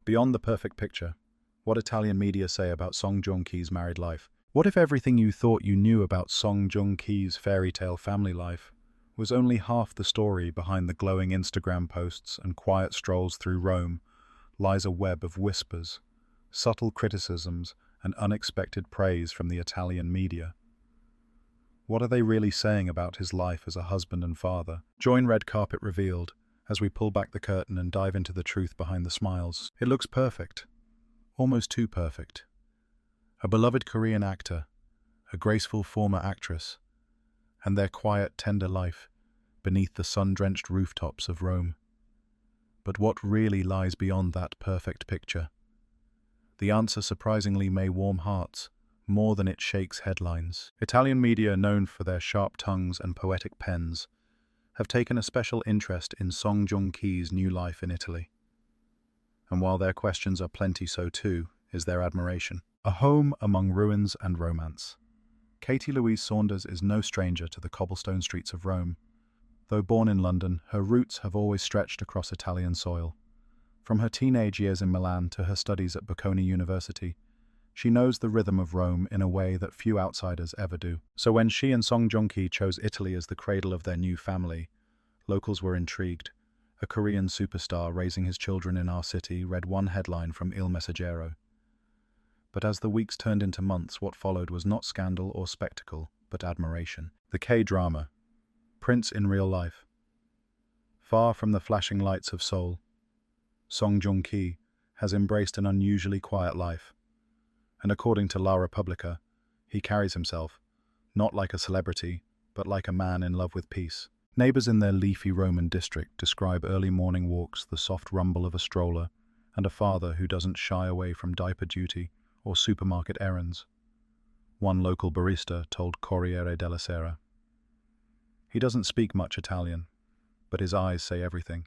Beyond the perfect picture, what Italian media say about Song Joong-ki's married life? What if everything you thought you knew about Song Joong-ki's fairy tale family life was only half the story? Behind the glowing Instagram posts and quiet strolls through Rome lies a web of whispers, subtle criticisms, and unexpected praise from the Italian media. What are they really saying about his life as a husband and father? Join Red Carpet Revealed as we pull back the curtain and dive into the truth behind the smiles. It looks perfect, almost too perfect. A beloved Korean actor, a graceful former actress, and their quiet, tender life beneath the sun-drenched rooftops of Rome. But what really lies beyond that perfect picture? The answer surprisingly may warm hearts more than it shakes headlines. Italian media, known for their sharp tongues and poetic pens, have taken a special interest in Song Joong-ki's new life in Italy. And while their questions are plenty, so too is their admiration. A home among ruins and romance. Katie Louise Saunders is no stranger to the cobblestone streets of Rome. Though born in London, her roots have always stretched across Italian soil. From her teenage years in Milan to her studies at Bocconi University, she knows the rhythm of Rome in a way that few outsiders ever do. So when she and Song Joong-ki chose Italy as the cradle of their new family, locals were intrigued. A Korean superstar raising his children in our city, read one headline from Il Messaggero. But as the weeks turned into months, what followed was not scandal or spectacle, but admiration. The K-drama, Prince in Real Life. Far from the flashing lights of Seoul, Song Joong-ki has embraced an unusually quiet life. And according to La Repubblica, he carries himself, not like a celebrity, but like a man in love with peace. Neighbors in their leafy Roman district describe early morning walks, the soft rumble of a stroller, and a father who doesn't shy away from diaper duty or supermarket errands. One local barista told Corriere della Sera. He doesn't speak much Italian, but his eyes say everything.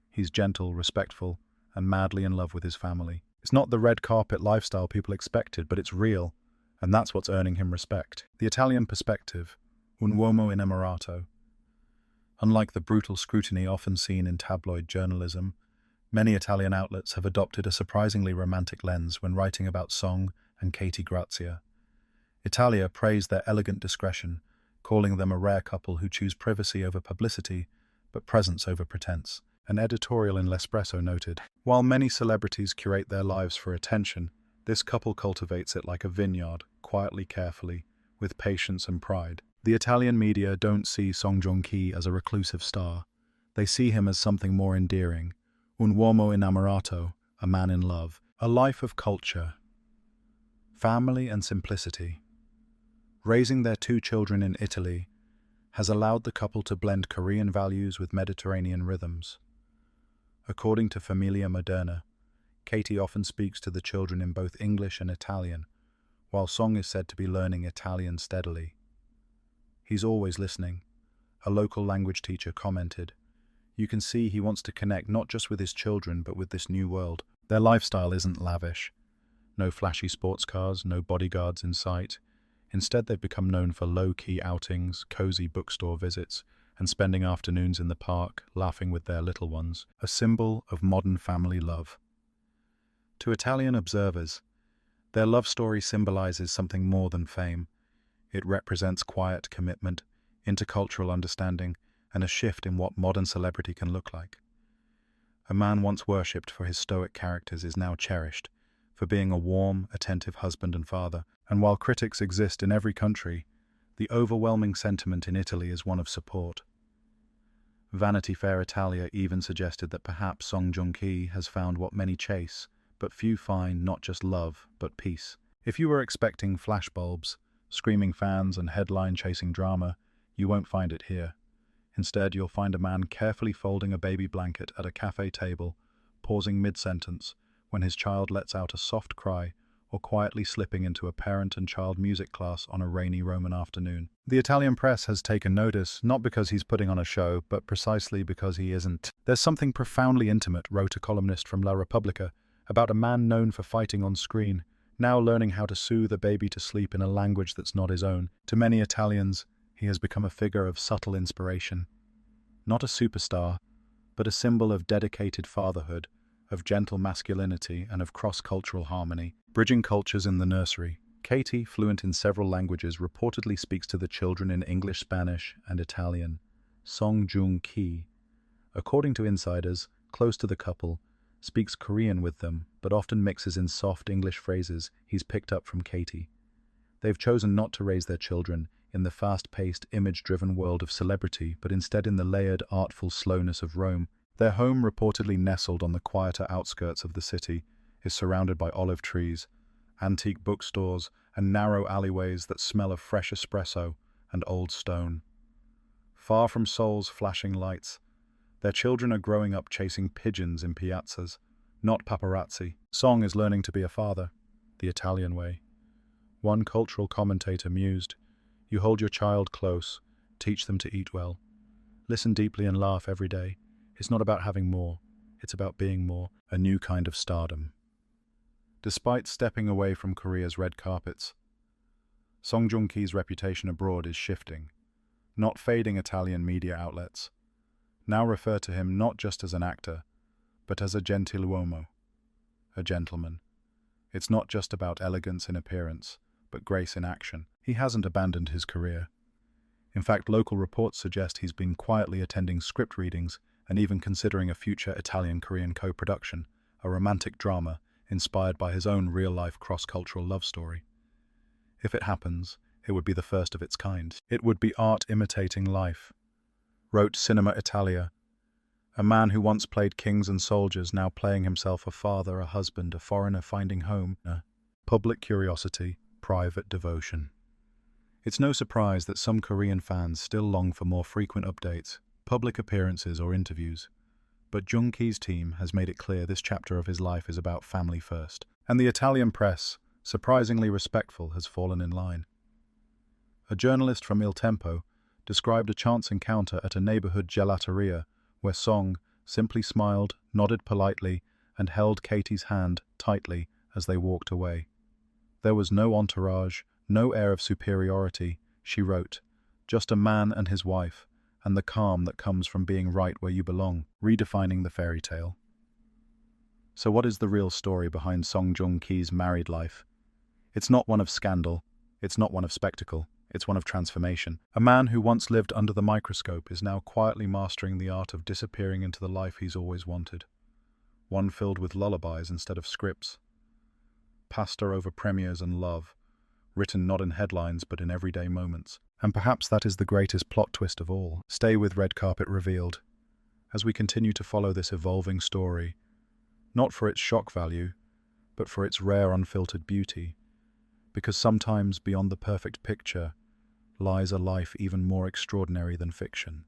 He's gentle, respectful, and madly in love with his family. It's not the red carpet lifestyle people expected, but it's real, and that's what's earning him respect. The Italian perspective, un uomo innamorato. Unlike the brutal scrutiny often seen in tabloid journalism, many Italian outlets have adopted a surprisingly romantic lens when writing about Song and Katie Grazia. Italia praised their elegant discretion, calling them a rare couple who choose privacy over publicity, but presence over pretense. An editorial in L'Espresso noted, "While many celebrities curate their lives for attention, this couple cultivates it like a vineyard, quietly, carefully, with patience and pride." The Italian media don't see Song Joong-ki as a reclusive star. They see him as something more endearing. Un uomo innamorato, a man in love. A life of culture, family and simplicity. Raising their two children in Italy has allowed the couple to blend Korean values with Mediterranean rhythms. According to Famiglia Moderna, Katie often speaks to the children in both English and Italian, while Song is said to be learning Italian steadily. He's always listening, a local language teacher commented. You can see he wants to connect not just with his children, but with this new world. Their lifestyle isn't lavish. No flashy sports cars, no bodyguards in sight. Instead, they've become known for low-key outings, cozy bookstore visits, and spending afternoons in the park, laughing with their little ones, a symbol of modern family love. To Italian observers, their love story symbolizes something more than fame. It represents quiet commitment, intercultural understanding, and a shift in what modern celebrity can look like. A man once worshipped for his stoic characters is now cherished for being a warm, attentive husband and father. And while critics exist in every country, the overwhelming sentiment in Italy is one of support. Vanity Fair Italia even suggested that perhaps Song Joong-ki has found what many chase, but few find, not just love, but peace. If you were expecting flashbulbs, screaming fans, and headline-chasing drama, you won't find it here. Instead, you'll find a man carefully folding a baby blanket at a cafe table, pausing mid-sentence when his child lets out a soft cry, or quietly slipping into a parent and child music class on a rainy Roman afternoon. The Italian press has taken notice, not because he's putting on a show, but precisely because he isn't. There's something profoundly intimate, wrote a columnist from La Repubblica, about a man known for fighting on screen, now learning how to soothe a baby to sleep in a language that's not his own. To many Italians, he has become a figure of subtle inspiration. Not a superstar, but a symbol of dedicated fatherhood, of gentle masculinity and of cross-cultural harmony. Bridging cultures in the nursery. Katie, fluent in several languages, reportedly speaks to the children in English, Spanish, and Italian. Joong, according to insiders close to the couple, speaks Korean with them, but often mixes in soft English phrases he's picked up from Katie. They've chosen not to raise their children in the fast-paced, image-driven world of celebrity, but instead in the layered, artful slowness of Rome. Their home, reportedly nestled on the quieter outskirts of the city, is surrounded by olive trees, antique bookstores, and narrow alleyways that smell of fresh espresso and old stone. Far from Seoul's flashing lights, their children are growing up chasing pigeons in piazzas, not paparazzi. Song is learning to be a father, the Italian way. One cultural commentator mused, "You hold your child close, teach them to eat well. Listen deeply and laugh every day. It's not about having more, it's about being more." A new kind of stardom. Despite stepping away from Korea's red carpets, Song Joong-ki's reputation abroad is shifting. Not fading. Italian media outlets now refer to him not just as an actor, but as a gentiluomo, a gentleman. It's not just about elegance in appearance, but grace in action. He hasn't abandoned his career. In fact, local reports suggest he's been quietly attending script readings and even considering a future Italian-Korean co-production, a romantic drama inspired by his own real-life cross-cultural love story. If it happens, it would be the first of its kind. It would be art imitating life, wrote Cinema Italia. A man who once played kings and soldiers, now playing himself a father, a husband, a foreigner finding home. Public curiosity, private devotion. It's no surprise that some Korean fans still long for more frequent updates, public appearances or interviews. But Joong-ki's team has made it clear this chapter of his life is about family first. And the Italian press, surprisingly respectful, has fallen in line. A journalist from Il Tempo described a chance encounter at a neighborhood gelateria where Song simply smiled, nodded politely, and held Katie's hand tightly as they walked away. There was no entourage, no air of superiority, she wrote, just a man and his wife, and the calm that comes from being right where you belong. Redefining the fairy tale. So what is the real story behind Song Joong-ki's married life? It's not one of scandal, it's not one of spectacle, it's one of transformation. A man who once lived under the microscope is now quietly mastering the art of disappearing into the life he's always wanted. One filled with lullabies instead of scripts. Pasta over premieres and love, written not in headlines but in everyday moments. And perhaps that is the greatest plot twist of all. Stay with Red Carpet Revealed as we continue to follow this evolving story, not for its shock value, but for its rare unfiltered beauty, because sometimes beyond the perfect picture lies a life even more extraordinary than fiction.